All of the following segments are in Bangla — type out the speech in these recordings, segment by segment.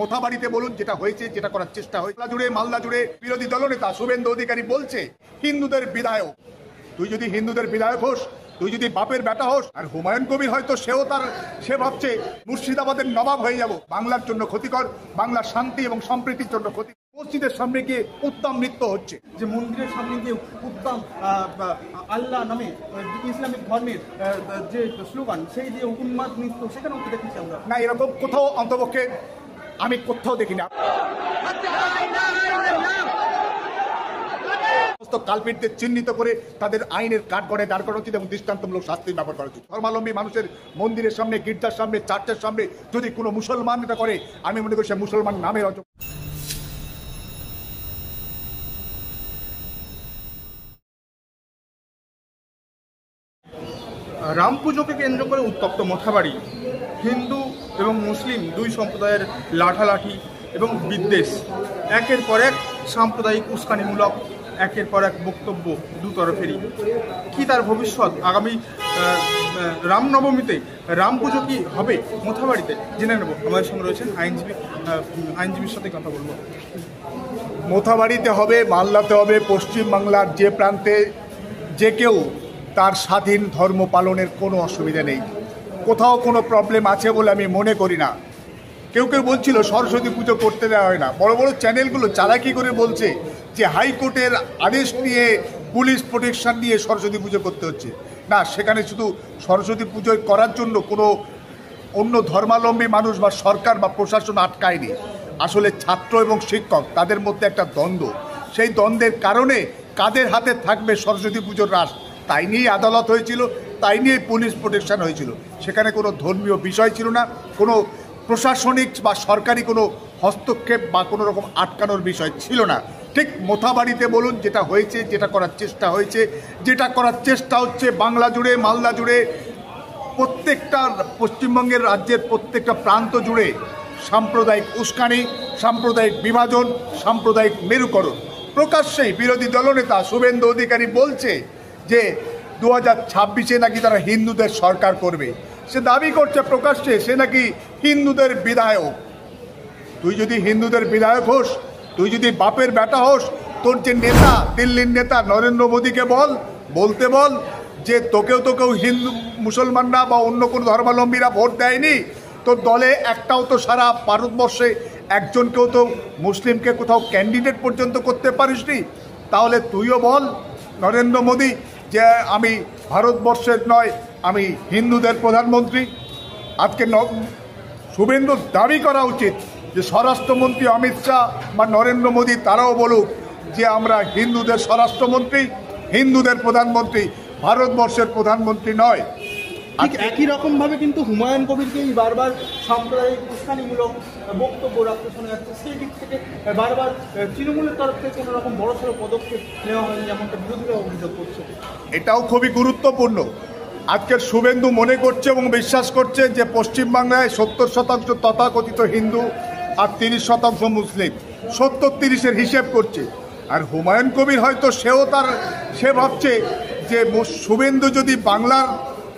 মোথাবাড়িতে বলুন যেটা হয়েছে, যেটা করার চেষ্টা হয়েছে জুড়ে মালদা জুড়ে বিরোধী দলনেতা শুভেন্দু অধিকারী বলছে হিন্দুদের বিধায়ক। তুই যদি হিন্দুদের বিধায়ক হোস, তুই যদি বাপের বেটা হোস, আর হুমায়ুন কবির হয়তো সে ভাবছে মুর্শিদাবাদের নবাব হয়ে যাব, বাংলার জন্য ক্ষতিকর, বাংলার শান্তি এবং সম্প্রীতির জন্য ক্ষতি। মসজিদের সামনে গিয়ে উত্তম নৃত্য হচ্ছে, যে মন্দিরের সামনে গিয়ে উত্তম আল্লাহ নামে ইসলামিক ধর্মের যে স্লোগান সেই যে উন্মাদ নৃত্য সেখানেও দেখেছি আমরা। না, এরকম কোথাও অন্তপক্ষে আমি কোথাও দেখি না। কালপিটদের চিহ্নিত করে তাদের আইনের কাঠগড়ে দাঁড় করা উচিত এবং দৃষ্টান্তমূলক শাস্তির ব্যবহার করা উচিত। ধর্মাবলম্বী মানুষের মন্দিরের সামনে, গির্জার সামনে, চার্চের সামনে যদি কোনো মুসলমান এটা করে, আমি মনে করি সে মুসলমান নামের অযোগ্য। রাম পুজোকে কেন্দ্র করে উত্তপ্ত মোথাবাড়ি, হিন্দু এবং মুসলিম দুই সম্প্রদায়ের লাঠালাঠি এবং বিদ্বেষ, একের পর এক সাম্প্রদায়িক উস্কানিমূলক একের পর এক বক্তব্য দুতরফেরই। কি তার ভবিষ্যৎ? আগামী রামনবমীতে রাম পুজো কি হবে মোথাবাড়িতে? জেনে নেব। আমাদের সঙ্গে রয়েছেন আইনজীবীর সাথে কথা বলবো। মোথাবাড়িতে হবে, মালদাতে হবে, পশ্চিমবাংলার যে প্রান্তে যে কেউ তার স্বাধীন ধর্ম পালনের কোনো অসুবিধা নেই, কোথাও কোনো প্রবলেম আছে বলে আমি মনে করি না। কেউ কেউ বলছিল সরস্বতী পুজো করতে দেওয়া হয় না, বড় বড় চ্যানেলগুলো চালাকি করে বলছে যে হাইকোর্টের আদেশ নিয়ে পুলিশ প্রোটেকশন নিয়ে সরস্বতী পুজো করতে হচ্ছে। না, সেখানে শুধু সরস্বতী পুজো করার জন্য কোনো অন্য ধর্মাবলম্বী মানুষ বা সরকার বা প্রশাসন আটকায়নি। আসলে ছাত্র এবং শিক্ষক তাদের মধ্যে একটা দ্বন্দ্ব, সেই দ্বন্দ্বের কারণে কাদের হাতে থাকবে সরস্বতী পুজোর রাস, তাই নিয়েই আদালত হয়েছিল, তাই নিয়েই পুলিশ প্রোটেকশন হয়েছিল। সেখানে কোনো ধর্মীয় বিষয় ছিল না, কোনো প্রশাসনিক বা সরকারি কোনো হস্তক্ষেপ বা কোনো রকম আটকানোর বিষয় ছিল না। ঠিক মোথাবাড়িতে বলুন যেটা হয়েছে, যেটা করার চেষ্টা হয়েছে, যেটা করার চেষ্টা হচ্ছে বাংলা জুড়ে, মালদা জুড়ে, প্রত্যেকটা পশ্চিমবঙ্গের রাজ্যের প্রত্যেকটা প্রান্ত জুড়ে সাম্প্রদায়িক উস্কানি, সাম্প্রদায়িক বিভাজন, সাম্প্রদায়িক মেরুকরণ। প্রকাশ্যেই বিরোধী দলনেতা শুভেন্দু অধিকারী বলছে যে 2026-এ নাকি তারা হিন্দুদের সরকার করবে। সে দাবি করছে প্রকাশ্যে সে নাকি হিন্দুদের বিধায়ক। তুই যদি হিন্দুদের বিধায়ক হোস, তুই যদি বাপের বেটা হোস, তোর যে নেতা, দিল্লির নেতা নরেন্দ্র মোদীকে বলতে বল যে তোকেও হিন্দু মুসলমানরা বা অন্য কোনো ধর্মাবলম্বীরা ভোট দেয়নি, তোর দলে একটাও তো সারা ভারতবর্ষে একজনকেও তো মুসলিমকে কোথাও ক্যান্ডিডেট পর্যন্ত করতে পারিসনি। তাহলে তুইও বল নরেন্দ্র মোদী যে আমি ভারতবর্ষের নয়, আমি হিন্দুদের প্রধানমন্ত্রী। আজকে শুভেন্দুর দাবি করা উচিত যে স্বরাষ্ট্রমন্ত্রী অমিত শাহ বা নরেন্দ্র মোদী তারাও বলুক যে আমরা হিন্দুদের স্বরাষ্ট্রমন্ত্রী, হিন্দুদের প্রধানমন্ত্রী, ভারতবর্ষের প্রধানমন্ত্রী নয়। ঠিক একই রকমভাবে কিন্তু হুমায়ুন কবিরকেই বারবার সাম্প্রদায়িক উস্কানিমূলক বক্তব্য রাখতে শোনা যাচ্ছে। সেই দিক থেকে বারবার তৃণমূলের তরফ থেকে কোনো রকম বড়সড় পদক্ষেপ নেওয়া হয়নি, যেমনটা বিরোধীরা অভিযোগ করছে। এটাও খুবই গুরুত্বপূর্ণ। আজকের শুভেন্দু মনে করছে এবং বিশ্বাস করছে যে পশ্চিমবাংলায় 70% তথাকথিত হিন্দু আর 30% মুসলিম, 70-30-এর হিসেব করছে। আর হুমায়ুন কবির হয়তো সে ভাবছে যে শুভেন্দু যদি বাংলার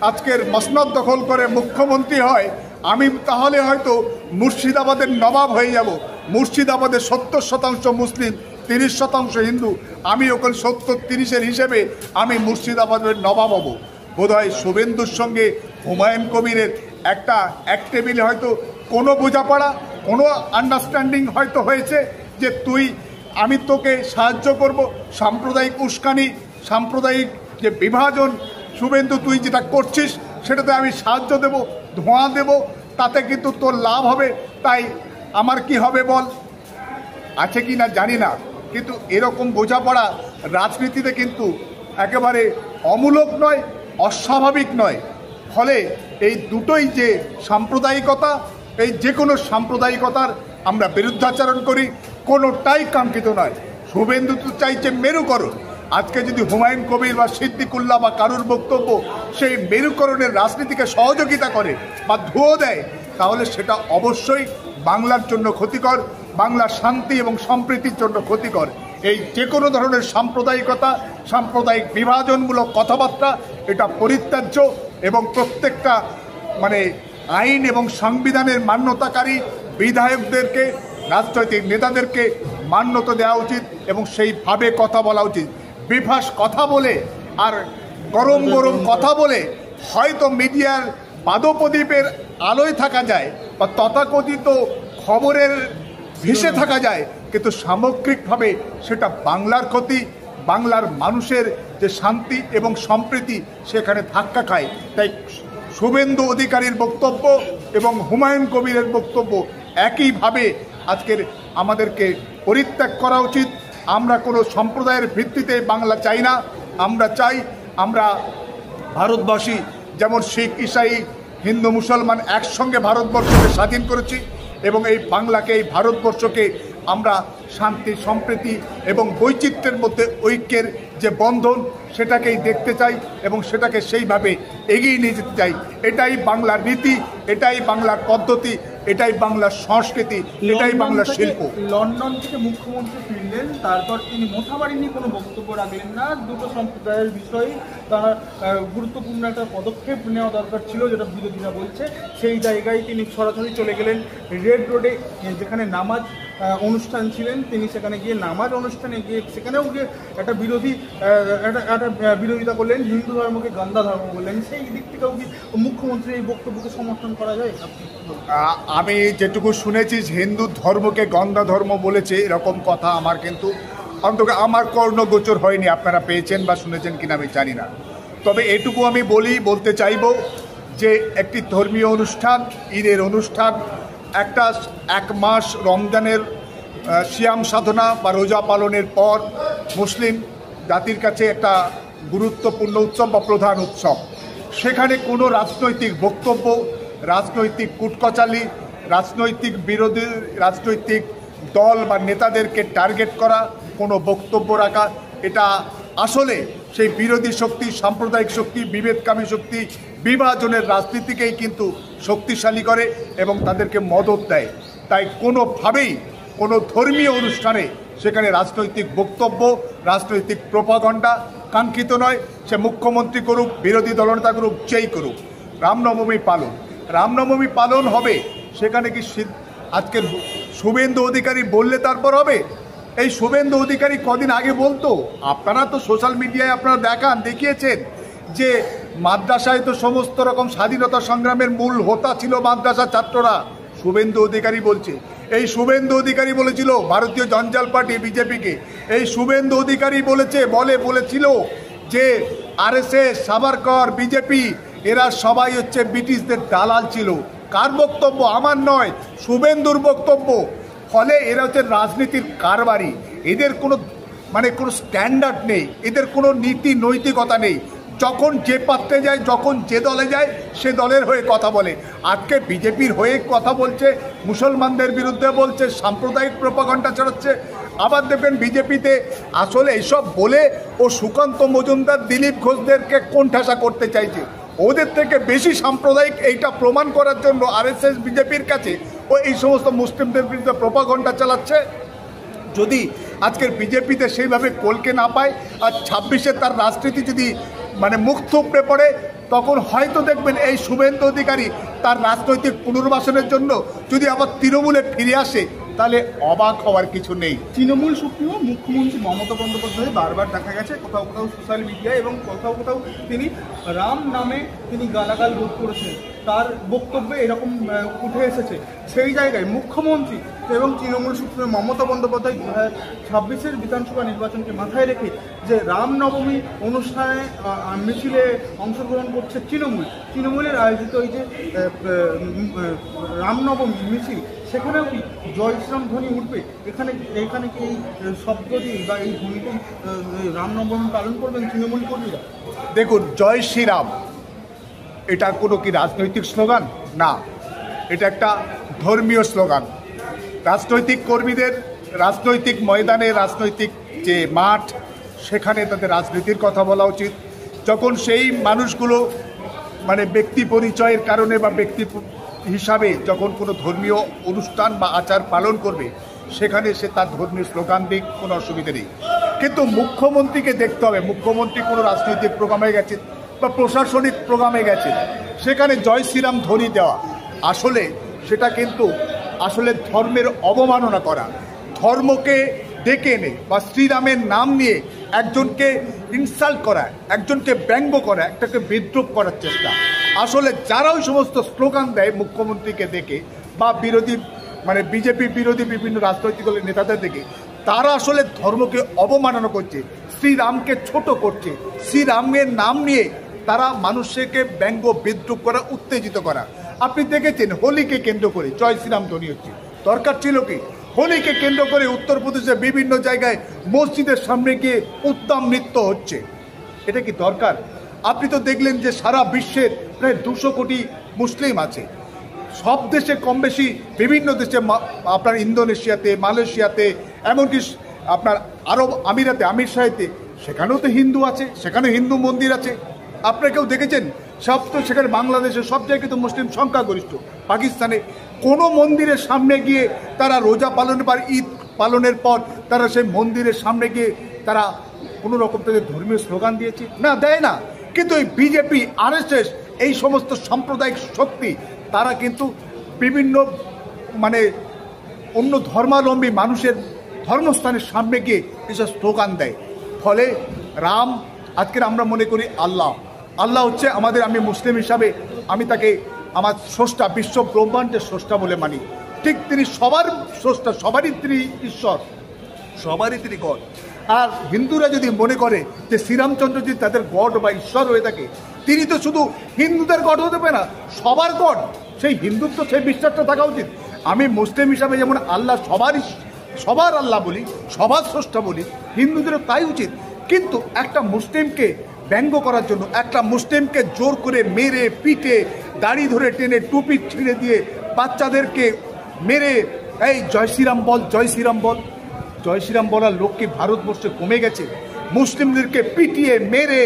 আজকের মসনদ দখল করে মুখ্যমন্ত্রী হয়, আমি তাহলে হয়তো মুর্শিদাবাদের নবাব হয়ে যাব। মুর্শিদাবাদের 70% মুসলিম, 30% হিন্দু, আমি ওখানে 70-30-এর হিসেবে আমি মুর্শিদাবাদের নবাব হব। বোধহয় শুভেন্দুর সঙ্গে হুমায়ুন কবিরের এক টেবিলে হয়তো কোনো বোঝাপড়া, কোনো আন্ডারস্ট্যান্ডিং হয়তো হয়েছে যে আমি তোকে সাহায্য করব। সাম্প্রদায়িক উস্কানি, সাম্প্রদায়িক যে বিভাজন, শুভেন্দু তুই যেটা করছিস সেটাতে আমি সাহায্য দেব, ধোঁয়া দেব, তাতে কিন্তু তোর লাভ হবে, তাই আমার কি হবে বল। আছে কি না জানি না, কিন্তু এরকম বোঝাপড়া রাজনীতিতে কিন্তু একেবারে অমূলক নয়, অস্বাভাবিক নয়। ফলে এই দুটোই যে সাম্প্রদায়িকতা, এই যে কোনো সাম্প্রদায়িকতার আমরা বিরুদ্ধাচরণ করি, কোনোটাই কাঙ্ক্ষিত নয়। শুভেন্দু তো চাইছে মেরুকরণ। আজকে যদি হুমায়ুন কবির বা সিদ্দিকুল্লাহ বা কারুর বক্তব্য সেই মেরুকরণের রাজনীতিকে সহযোগিতা করে বা ধুয়ো দেয়, তাহলে সেটা অবশ্যই বাংলার জন্য ক্ষতিকর, বাংলার শান্তি এবং সম্প্রীতির জন্য ক্ষতিকর। এই যে কোনো ধরনের সাম্প্রদায়িকতা, সাম্প্রদায়িক বিভাজনমূলক কথাবার্তা এটা পরিত্যাজ্য এবং প্রত্যেকটা আইন এবং সংবিধানের মান্যতাকারী বিধায়কদেরকে, রাজনৈতিক নেতাদেরকে মান্যতা দেওয়া উচিত এবং সেইভাবে কথা বলা উচিত। বিভাস কথা বলে আর গরম গরম কথা বলে হয়তো মিডিয়ার পাদপ্রদীপের আলোয় থাকা যায় বা তথাকথিত খবরের ভেসে থাকা যায়, কিন্তু সামগ্রিকভাবে সেটা বাংলার ক্ষতি, বাংলার মানুষের যে শান্তি এবং সম্প্রীতি সেখানে ধাক্কা খায়। তাই শুভেন্দু অধিকারীর বক্তব্য এবং হুমায়ুন কবিরের বক্তব্য একইভাবে আজকের আমাদেরকে পরিত্যাগ করা উচিত। আমরা কোনো সম্প্রদায়ের ভিত্তিতে বাংলা চাই না। আমরা চাই আমরা ভারতবাসী যেমন শিখ, ঈসাই, হিন্দু, মুসলমান একসঙ্গে ভারতবর্ষকে স্বাধীন করেছি এবং এই বাংলাকে, এই ভারতবর্ষকে আমরা শান্তি, সম্প্রীতি এবং বৈচিত্র্যের মধ্যে ঐক্যের যে বন্ধন সেটাকেই দেখতে চাই এবং সেটাকে সেইভাবে এগিয়ে নিয়ে যেতে চাই। এটাই বাংলার রীতি, এটাই বাংলার পদ্ধতি, এটাই বাংলার সংস্কৃতি, এটাই বাংলার শিল্প। লন্ডন থেকে মুখ্যমন্ত্রী ফিরলেন, তারপর তিনি মোথাবাড়ি নিয়ে কোনো বক্তব্য রাখলেন না। দুটো সম্প্রদায়ের বিষয়ে তার গুরুত্বপূর্ণ একটা পদক্ষেপ নেওয়া দরকার ছিল, যেটা বিরোধীরা বলছে। সেই জায়গায় তিনি সরাসরি চলে গেলেন রেড রোডে, যেখানে নামাজ অনুষ্ঠান ছিলেন। তিনি সেখানে গিয়ে নামাজ অনুষ্ঠানে গিয়ে সেখানেও গিয়ে একটা বিরোধিতা করলেন, হিন্দু ধর্মকে গান্দা ধর্ম বললেন। সেই দিক থেকেও কি মুখ্যমন্ত্রীর এই বক্তব্যকে সমর্থন করা যায়? আমি যেটুকু শুনেছি হিন্দু ধর্মকে গন্ধা ধর্ম বলেছে এরকম কথা আমার কিন্তু অন্তত আমার কর্ণগোচর হয়নি। আপনারা পেয়েছেন বা শুনেছেন কিনা আমি জানি না। তবে এটুকু আমি বলতে চাইব যে একটি ধর্মীয় অনুষ্ঠান, ঈদের অনুষ্ঠান, একটা এক মাস রমজানের সিয়াম সাধনা বা রোজা পালনের পর মুসলিম জাতির কাছে একটা গুরুত্বপূর্ণ উৎসব বা প্রধান উৎসব। সেখানে কোনো রাজনৈতিক বক্তব্য, রাজনৈতিক কুটকচালি, রাজনৈতিক বিরোধী রাজনৈতিক দল বা নেতাদেরকে টার্গেট করা, কোনো বক্তব্য রাখা, এটা আসলে সেই বিরোধী শক্তি, সাম্প্রদায়িক শক্তি, বিভেদকামী শক্তি, বিভাজনের রাজনীতিকেই কিন্তু শক্তিশালী করে এবং তাদেরকে মদত দেয়। তাই কোনোভাবেই কোনো ধর্মীয় অনুষ্ঠানে সেখানে রাজনৈতিক বক্তব্য, রাজনৈতিক প্রোপাগান্ডা কাঙ্ক্ষিত নয়। সে মুখ্যমন্ত্রী করুক, বিরোধী দলনেতা করুক, যেই করুক। রামনবমী পালন হবে, সেখানে কি আজকের শুভেন্দু অধিকারী বললে তারপর হবে? এই শুভেন্দু অধিকারী কদিন আগে বলতো, আপনারা তো সোশ্যাল মিডিয়ায় আপনারা দেখিয়েছেন যে মাদ্রাসায় তো সমস্ত রকম স্বাধীনতা সংগ্রামের মূল হোতা ছিল মাদ্রাসা ছাত্ররা। শুভেন্দু অধিকারী বলছে, এই শুভেন্দু অধিকারী বলেছিল ভারতীয় জঞ্জাল পার্টি বিজেপিকে, এই শুভেন্দু অধিকারী বলেছিল যে আরএসএস, সাভারকর, বিজেপি এরা সবাই হচ্ছে ব্রিটিশদের দালাল ছিল। কার বক্তব্য? আমার নয়, শুভেন্দুর বক্তব্য। ফলে এরা হচ্ছে রাজনীতির কারবারি। এদের কোনো কোনো স্ট্যান্ডার্ড নেই, এদের কোনো নীতি নৈতিকতা নেই। যখন যে পাত্রে যায়, যখন যে দলে যায়, সে দলের হয়ে কথা বলে। আজকে বিজেপির হয়ে কথা বলছে, মুসলমানদের বিরুদ্ধে বলছে, সাম্প্রদায়িক প্রোপাগান্ডা ছড়াচ্ছে। আবার দেখবেন বিজেপিতে আসলে এসব বলে ও সুকান্ত মজুমদার, দিলীপ ঘোষদেরকে কোণঠাসা করতে চাইছে। ওদের থেকে বেশি সাম্প্রদায়িক এইটা প্রমাণ করার জন্য আরএসএস বিজেপির কাছে ও এই সমস্ত মুসলিমদের বিরুদ্ধে প্রোপাগান্ডা চালাচ্ছে। যদি আজকের বিজেপিতে সেইভাবে কলকে না পায় আর 26-এ তার রাজনীতি যদি মুখ থুবড়ে পড়ে, তখন হয়তো দেখবেন এই শুভেন্দু অধিকারী তার রাজনৈতিক পুনর্বাসনের জন্য যদি আবার তৃণমূলে ফিরে আসে, তাহলে অবাক হওয়ার কিছু নেই। তৃণমূল সুপ্রিমো মুখ্যমন্ত্রী মমতা বন্দ্যোপাধ্যায় বারবার দেখা গেছে কোথাও কোথাও সোশ্যাল মিডিয়ায় এবং কোথাও কোথাও তিনি রাম নামে তিনি গালাগাল বোধ করেছেন, তার বক্তব্যে এরকম উঠে এসেছে। সেই জায়গায় মুখ্যমন্ত্রী এবং তৃণমূল সুপ্রিমো মমতা বন্দ্যোপাধ্যায় 26-এর বিধানসভা নির্বাচনকে মাথায় রেখে যে রামনবমী অনুষ্ঠানে মিছিলে অংশগ্রহণ করছে তৃণমূলের আয়োজিত এই যে রামনবমী মিছিল, সেখানেও কি জয় শ্রীরাম ধ্বনি উঠবে? এখানে কি এই শব্দটি বা এই ধ্বনিতেই রামনবমী পালন করবেন তৃণমূল কর্মীরা? দেখুন, জয় শ্রীরাম এটা কোনো কি রাজনৈতিক স্লোগান? না, এটা একটা ধর্মীয় স্লোগান। রাজনৈতিক কর্মীদের রাজনৈতিক ময়দানে, রাজনৈতিক যে মাঠ, সেখানে তাদের রাজনীতির কথা বলা উচিত। যখন সেই মানুষগুলো ব্যক্তি পরিচয়ের কারণে বা ব্যক্তি হিসাবে যখন কোনো ধর্মীয় অনুষ্ঠান বা আচার পালন করবে, সেখানে সে তার ধর্মীয় স্লোগান দিক, কোনো অসুবিধা নেই। কিন্তু মুখ্যমন্ত্রীকে দেখতে হবে, মুখ্যমন্ত্রী কোনো রাজনৈতিক প্রোগ্রামে গেছেন বা প্রশাসনিক প্রোগ্রামে গেছেন, সেখানে জয় শ্রীরাম ধ্বনি দেওয়া আসলে সেটা কিন্তু আসলে ধর্মের অবমাননা করা, ধর্মকে ডেকে এনে বা শ্রীরামের নাম নিয়ে একজনকে ইনসাল্ট করা, একজনকে ব্যঙ্গ করা, একটাকে বিদ্রুপ করার চেষ্টা। আসলে যারা ওই সমস্ত স্লোগান দেয় মুখ্যমন্ত্রীকে দেখে বা বিরোধী মানে বিজেপি বিরোধী বিভিন্ন রাজনৈতিক দলের নেতাদের দেখে, তারা আসলে ধর্মকে অবমাননা করছে, শ্রীরামকে ছোট করছে, শ্রীরামের নাম নিয়ে তারা মানুষকে ব্যঙ্গ বিদ্রুপ করা, উত্তেজিত করা। আপনি দেখেছেন হোলিকে কেন্দ্র করে জয় শ্রীরাম ধ্বনি হচ্ছে, দরকার ছিল কি? হোলিকে কেন্দ্র করে উত্তরপ্রদেশে বিভিন্ন জায়গায় মসজিদের সামনে গিয়ে উত্তম নৃত্য হচ্ছে, এটা কি দরকার? আপনি তো দেখলেন যে সারা বিশ্বের প্রায় 200 কোটি মুসলিম আছে, সব দেশে কম বেশি, বিভিন্ন দেশে আপনার ইন্দোনেশিয়াতে, মালয়েশিয়াতে, এমনকি আপনার আরব আমিরাতে, আমির শাহিতে, সেখানেও তো হিন্দু আছে, সেখানে হিন্দু মন্দির আছে। আপনারা কেউ দেখেছেন? সব তো সেখানে বাংলাদেশে সব জায়গায় তো মুসলিম সংখ্যাগরিষ্ঠ। পাকিস্তানে কোনো মন্দিরের সামনে গিয়ে তারা রোজা পালনের পর, ঈদ পালনের পর তারা সেই মন্দিরের সামনে গিয়ে তারা কোনো রকম তাদের ধর্মীয় স্লোগান দিয়েছে? না, দেয় না। কিন্তু এই বিজেপি, আরএসএস, এই সমস্ত সাম্প্রদায়িক শক্তি তারা কিন্তু বিভিন্ন মানে অন্য ধর্মাবলম্বী মানুষের ধর্মস্থানের সামনে গিয়ে এসব স্লোগান দেয়। ফলে রাম, আজকের আমরা মনে করি আল্লাহ, আল্লাহ হচ্ছে আমাদের, আমি মুসলিম হিসাবে আমি তাকে আমার স্রষ্টা, বিশ্ব ব্রহ্মাণ্ডের স্রষ্টা বলে মানি। ঠিক তিনি সবার স্রষ্টা, সবারই তিনি ঈশ্বর, সবারই তিনি গড। আর হিন্দুরা যদি মনে করে যে শ্রীরামচন্দ্র যদি তাদের গড বা ঈশ্বর হয়ে থাকে, তিনি তো শুধু হিন্দুদের গড হতে পারে না, সবার গড। সেই হিন্দুত্ব, সেই বিশ্বাসটা থাকা উচিত। আমি মুসলিম হিসাবে যেমন আল্লাহ সবার আল্লাহ বলি, সবার স্রষ্টা বলি, হিন্দুদেরও তাই উচিত। কিন্তু একটা মুসলিমকে ব্যঙ্গ করার জন্য, একটা মুসলিমকে জোর করে মেরে পিটে, দাড়ি ধরে টেনে টুপি ছিঁড়ে দিয়ে বাচ্চাদেরকে মেরে এই জয় শ্রীরাম বল, জয় শ্রীরাম বল, জয় শ্রীরাম বলার লোক কি ভারতবর্ষে কমে গেছে? মুসলিমদেরকে পিটিয়ে মেরে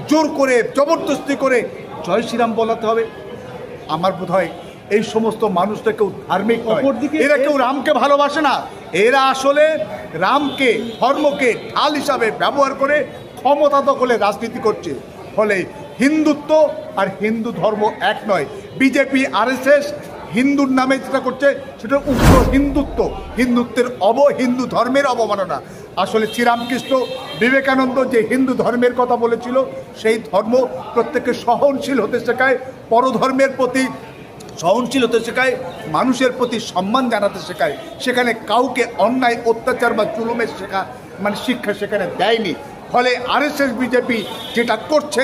জোর করে জবরদস্তি করে জয় শ্রীরাম বলাতে হবে? আমার বোধ হয় এই সমস্ত মানুষরা কেউ ধার্মিক নয়, এরা কেউ রামকে ভালোবাসে না। এরা আসলে রামকে, ধর্মকে ঢাল হিসাবে ব্যবহার করে ক্ষমতা দখলে রাজনীতি করছে। ফলে হিন্দুত্ব আর হিন্দু ধর্ম এক নয়। বিজেপি, আরএসএস হিন্দুর নামে যেটা করছে সেটা উগ্র হিন্দুত্ব, হিন্দুত্বের হিন্দু ধর্মের অবমাননা। আসলে শ্রীরামকৃষ্ণ বিবেকানন্দ যে হিন্দু ধর্মের কথা বলেছিল, সেই ধর্ম প্রত্যেককে সহনশীল হতে শেখায়, পরধর্মের প্রতি সহনশীল হতে শেখায়, মানুষের প্রতি সম্মান জানাতে শেখায়। সেখানে কাউকে অন্যায়, অত্যাচার বা জুলুমের শিক্ষা সেখানে দেয়নি। ফলে আরএসএস, বিজেপি যেটা করছে,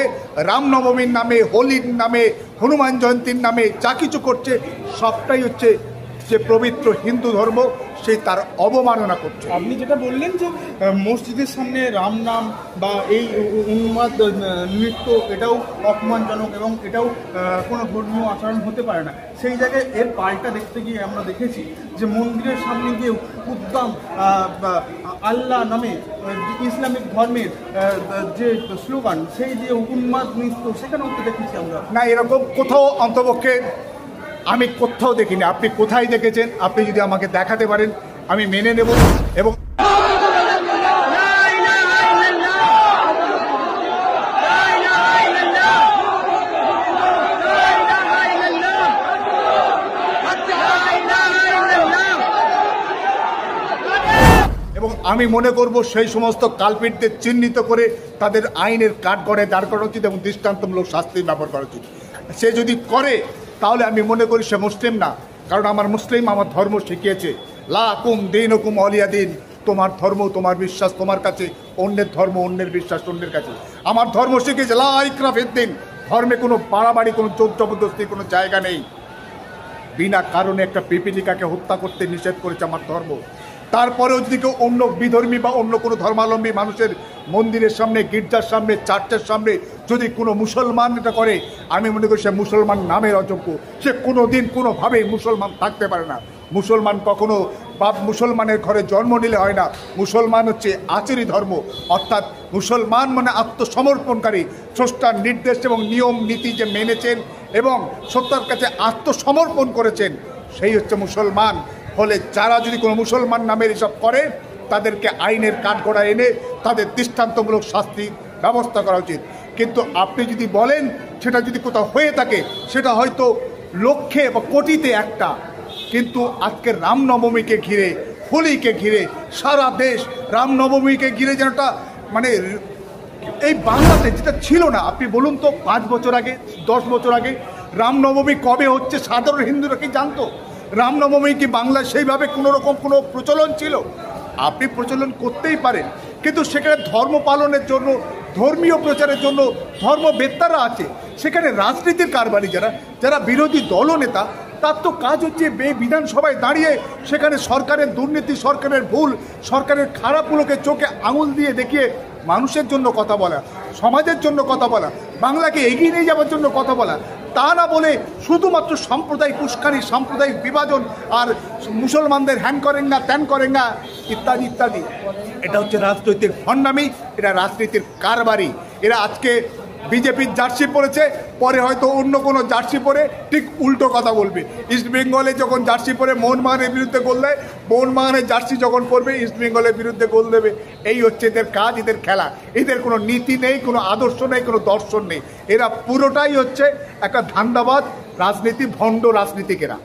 রামনবমীর নামে, হোলির নামে, হনুমান জয়ন্তীর নামে যা কিছু করছে, সবটাই হচ্ছে যে পবিত্র হিন্দু ধর্ম, সেই তার অবমাননা করছে। আপনি যেটা বললেন যে মসজিদের সামনে রাম নাম বা এই উন্মাদ নৃত্য, এটাও অপমানজনক এবং এটাও কোনো ধর্মীয় আচরণ হতে পারে না। সেই জায়গায় এর পাল্টা দেখতে গিয়ে আমরা দেখেছি যে মন্দিরের সামনে গিয়ে উদ্দাম আল্লাহ নামে ইসলামিক ধর্মের যে স্লোগান, সেই যে উন্মাদ নৃত্য, সেখানেও তো দেখেছি আমরা। না, এরকম কোথাও অন্তপক্ষে আমি কোথাও দেখিনি। আপনি কোথায় দেখেছেন? আপনি যদি আমাকে দেখাতে পারেন, আমি মেনে নেব। এবং আমি মনে করব সেই সমস্ত কালপিটদের চিহ্নিত করে তাদের আইনের কাঠগড়ে দাঁড় করা উচিত এবং দৃষ্টান্তমূলক শাস্তি ব্যবহার করা উচিত। সে যদি করে তাহলে আমি মনে করি সে মুসলিম না। কারণ আমার মুসলিম, আমার ধর্ম শিখিয়েছে লা কুম দিন হুকুম অলিয়া দিন, তোমার ধর্ম, তোমার বিশ্বাস তোমার কাছে, অন্যের ধর্ম, অন্যের বিশ্বাস অন্যের কাছে। আমার ধর্ম শিখিয়েছে লা ইকরাহ ফিদ্দিন, ধর্মে কোনো বাড়াবাড়ি, কোনো জোর জবরদস্তির কোনো জায়গা নেই। বিনা কারণে একটা পিপীলিকাকে হত্যা করতে নিষেধ করেছে আমার ধর্ম। তারপরেও যদি কেউ অন্য বিধর্মী বা অন্য কোনো ধর্মাবলম্বী মানুষের মন্দিরের সামনে, গির্জার সামনে, চার্চের সামনে যদি কোনো মুসলমান এটা করে, আমি মনে করি সে মুসলমান নামের অযোগ্য। সে কোনো দিন কোনোভাবেই মুসলমান থাকতে পারে না। মুসলমান কখনো বা মুসলমানের ঘরে জন্ম নিলে হয় না। মুসলমান হচ্ছে আচরি ধর্ম, অর্থাৎ মুসলমান মানে আত্মসমর্পণকারী, স্রষ্টার নির্দেশ এবং নিয়ম নীতি যে মেনেছেন এবং সত্তার কাছে আত্মসমর্পণ করেছেন, সেই হচ্ছে মুসলমান। ফলে যারা যদি কোনো মুসলমান নামের এসব করে, তাদেরকে আইনের কাঠগড়ায় এনে তাদের দৃষ্টান্তমূলক শাস্তির ব্যবস্থা করা উচিত। কিন্তু আপনি যদি বলেন সেটা যদি কোথাও হয়ে থাকে, সেটা হয়তো লক্ষে বা কোটিতে একটা, কিন্তু আজকে রামনবমীকে ঘিরে, হোলিকে ঘিরে সারা দেশ রামনবমীকে ঘিরে যেন একটা মানে এই বাংলাতে যেটা ছিল না। আপনি বলুন তো 5 বছর আগে, 10 বছর আগে রামনবমী কবে হচ্ছে সাধারণ হিন্দুরা কি জানতো? রামনবমী কি বাংলায় সেইভাবে কোনো রকম কোনো প্রচলন ছিল? আপনি প্রচলন করতেই পারেন, কিন্তু সেখানে ধর্ম পালনের জন্য, ধর্মীয় প্রচারের জন্য ধর্মবেত্তারা আছে। সেখানে রাজনীতির কারবারি যারা বিরোধী দলনেতা, তার তো কাজ হচ্ছে বিধানসভায় দাঁড়িয়ে সেখানে সরকারের দুর্নীতি, সরকারের ভুল, সরকারের খারাপগুলোকে চোখে আঙুল দিয়ে দেখিয়ে মানুষের জন্য কথা বলা, সমাজের জন্য কথা বলা, বাংলাকে এগিয়ে নিয়ে যাওয়ার জন্য কথা বলা। তা না বলে শুধুমাত্র সাম্প্রদায়িক উস্কানি, সাম্প্রদায়িক বিভাজন আর মুসলমানদের হ্যান করেন না, ত্যান করেন না ইত্যাদি ইত্যাদি। এটা হচ্ছে রাজনৈতিক ভণ্ডামি, এটা রাজনীতির কারবারি। এরা আজকে বিজেপির জার্সি পরেছে, পরে হয়তো অন্য কোনো জার্সি পরে ঠিক উল্টো কথা বলবে। ইস্ট বেঙ্গলে যখন জার্সি পরে মোহনবাগানের বিরুদ্ধে গোল দেয়, মোহনবাগানের জার্সি যখন পরবে ইস্ট বেঙ্গলের বিরুদ্ধে গোল দেবে। এই হচ্ছে এদের কাজ, এদের খেলা। এদের কোনো নীতি নেই, কোনো আদর্শ নেই, কোনো দর্শন নেই। এরা পুরোটাই হচ্ছে একটা ধান্দাবাজ রাজনীতি, ভণ্ড রাজনীতিকেরা।